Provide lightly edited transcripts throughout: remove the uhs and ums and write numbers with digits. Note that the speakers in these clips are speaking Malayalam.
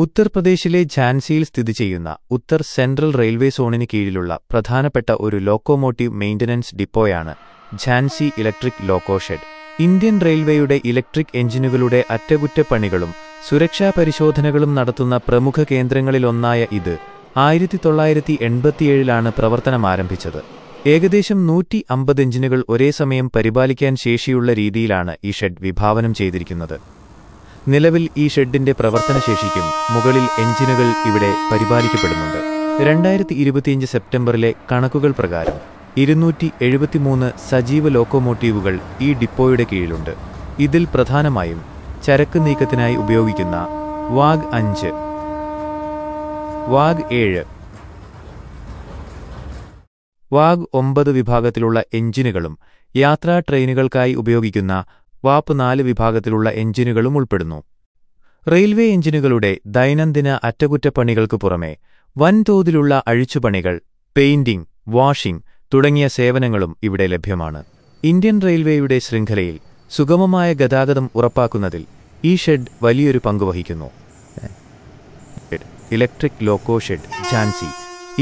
ഉത്തർപ്രദേശിലെ ഝാൻസിയിൽ സ്ഥിതി ചെയ്യുന്ന ഉത്തർ സെൻട്രൽ റെയിൽവേ സോണിന് കീഴിലുള്ള പ്രധാനപ്പെട്ട ഒരു ലോക്കോമോട്ടീവ് മെയിന്റനൻസ് ഡിപ്പോയാണ് Jhansi electric loco shed. Indian റെയിൽവേയുടെ ഇലക്ട്രിക് എഞ്ചിനുകളുടെ അറ്റകുറ്റപ്പണികളും സുരക്ഷാ പരിശോധനകളും നടത്തുന്ന പ്രമുഖ കേന്ദ്രങ്ങളിലൊന്നായ ഇത് 1987 പ്രവർത്തനമാരംഭിച്ചത്. ഏകദേശം 150 എഞ്ചിനുകൾ ഒരേ സമയം പരിപാലിക്കാൻ ശേഷിയുള്ള രീതിയിലാണ് ഈ ഷെഡ് വിഭാവനം ചെയ്തിരിക്കുന്നത്. നിലവിൽ ഈ ഷെഡിന്റെ പ്രവർത്തനശേഷിക്കും മുകളിൽ എഞ്ചിനുകൾ ഇവിടെ പരിപാലിക്കപ്പെടുന്നുണ്ട്. 2025 സെപ്റ്റംബറിലെ കണക്കുകൾ പ്രകാരം 273 സജീവ ലോക്കോമോട്ടീവുകൾ ഈ ഡിപ്പോയുടെ കീഴിലുണ്ട്. ഇതിൽ പ്രധാനമായും ചരക്ക് നീക്കത്തിനായി ഉപയോഗിക്കുന്ന വാഗ് 5, വാഗ് 7, വാഗ് 9 വിഭാഗത്തിലുള്ള എഞ്ചിനുകളും യാത്രാ ട്രെയിനുകൾക്കായി ഉപയോഗിക്കുന്ന വാപ്പ് 4 വിഭാഗത്തിലുള്ള എഞ്ചിനുകളും ഉൾപ്പെടുന്നു. റെയിൽവേ എഞ്ചിനുകളുടെ ദൈനംദിന അറ്റകുറ്റപ്പണികൾക്കു പുറമെ വൻതോതിലുള്ള അഴിച്ചുപണികൾ, പെയിന്റിംഗ്, വാഷിംഗ് തുടങ്ങിയ സേവനങ്ങളും ഇവിടെ ലഭ്യമാണ്. ഇന്ത്യൻ റെയിൽവേയുടെ ശൃംഖലയിൽ സുഗമമായ ഗതാഗതം ഉറപ്പാക്കുന്നതിൽ ഈ ഷെഡ് വലിയൊരു പങ്കുവഹിക്കുന്നു. Electric loco shed Jhansi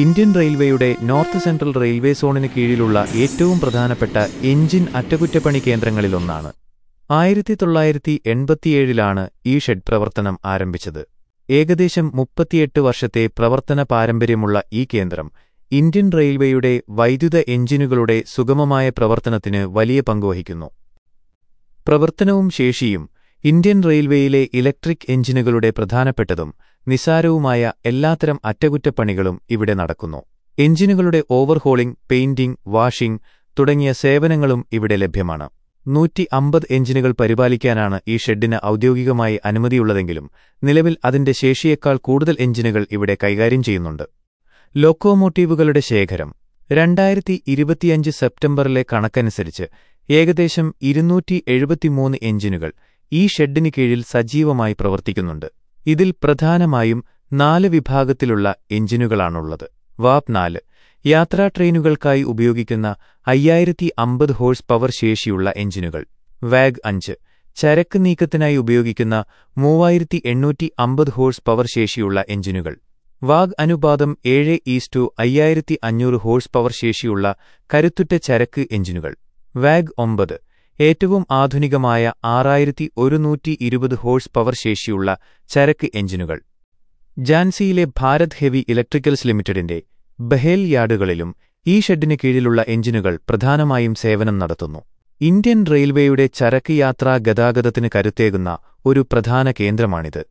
Indian റെയിൽവേയുടെ നോർത്ത് സെൻട്രൽ റെയിൽവേ സോണിന് കീഴിലുള്ള ഏറ്റവും പ്രധാനപ്പെട്ട എഞ്ചിൻ അറ്റകുറ്റപ്പണി കേന്ദ്രങ്ങളിലൊന്നാണ്. 1987 ഈ ഷെഡ് പ്രവർത്തനം ആരംഭിച്ചത്. ഏകദേശം 38 വർഷത്തെ പ്രവർത്തന പാരമ്പര്യമുള്ള ഈ കേന്ദ്രം ഇന്ത്യൻ റെയിൽവേയുടെ വൈദ്യുത എഞ്ചിനുകളുടെ സുഗമമായ പ്രവർത്തനത്തിന് വലിയ പങ്കുവഹിക്കുന്നു. പ്രവർത്തനവും ശേഷിയും ഇന്ത്യൻ റെയിൽവേയിലെ ഇലക്ട്രിക് എഞ്ചിനുകളുടെ പ്രധാനപ്പെട്ടതും നിസാരവുമായ എല്ലാത്തരം അറ്റകുറ്റപ്പണികളും ഇവിടെ നടക്കുന്നു. എഞ്ചിനുകളുടെ ഓവർഹോളിംഗ്, പെയിന്റിംഗ്, വാഷിംഗ് തുടങ്ങിയ സേവനങ്ങളും ഇവിടെ ലഭ്യമാണ്. 150 എഞ്ചിനുകൾ പരിപാലിക്കാനാണ് ഈ ഷെഡിന് ഔദ്യോഗികമായി അനുമതിയുള്ളതെങ്കിലും നിലവിൽ അതിന്റെ ശേഷിയേക്കാൾ കൂടുതൽ എഞ്ചിനുകൾ ഇവിടെ കൈകാര്യം ചെയ്യുന്നുണ്ട്. ലോക്കോമോട്ടീവുകളുടെ ശേഖരം 2025 സെപ്റ്റംബറിലെ കണക്കനുസരിച്ച് ഏകദേശം 273 എഞ്ചിനുകൾ ഈ ഷെഡിന് കീഴിൽ സജീവമായി പ്രവർത്തിക്കുന്നുണ്ട്. ഇതിൽ പ്രധാനമായും 4 വിഭാഗത്തിലുള്ള എഞ്ചിനുകളാണുള്ളത്. വാപ്പ് 4 യാത്രാ ട്രെയിനുകൾക്കായി ഉപയോഗിക്കുന്ന 5050 ഹോഴ്സ് പവർ ശേഷിയുള്ള എഞ്ചിനുകൾ. വാഗ് 5 ചരക്ക് നീക്കത്തിനായി ഉപയോഗിക്കുന്ന 3850 ഹോഴ്സ് പവർ ശേഷിയുള്ള എഞ്ചിനുകൾ. വാഗ് അനുപാതം 7:5500 ഹോഴ്സ് പവർ ശേഷിയുള്ള കരുത്തുറ്റ ചരക്ക് എഞ്ചിനുകൾ. വാഗ് 9 ഏറ്റവും ആധുനികമായ 6120 ഹോഴ്സ് പവർ ശേഷിയുള്ള ചരക്ക് എഞ്ചിനുകൾ. ഝാൻസിയിലെ ഭാരത് ഹെവി ഇലക്ട്രിക്കൽസ് ലിമിറ്റഡിന്റെ ബഹേൽ യാർഡുകളിലും ഈ ഷെഡിന് കീഴിലുള്ള എഞ്ചിനുകൾ പ്രധാനമായും സേവനം നടത്തുന്നു. ഇന്ത്യൻ റെയിൽവേയുടെ ചരക്ക് യാത്രാ ഗതാഗതത്തിന് കരുത്തേകുന്ന ഒരു പ്രധാന കേന്ദ്രമാണിത്.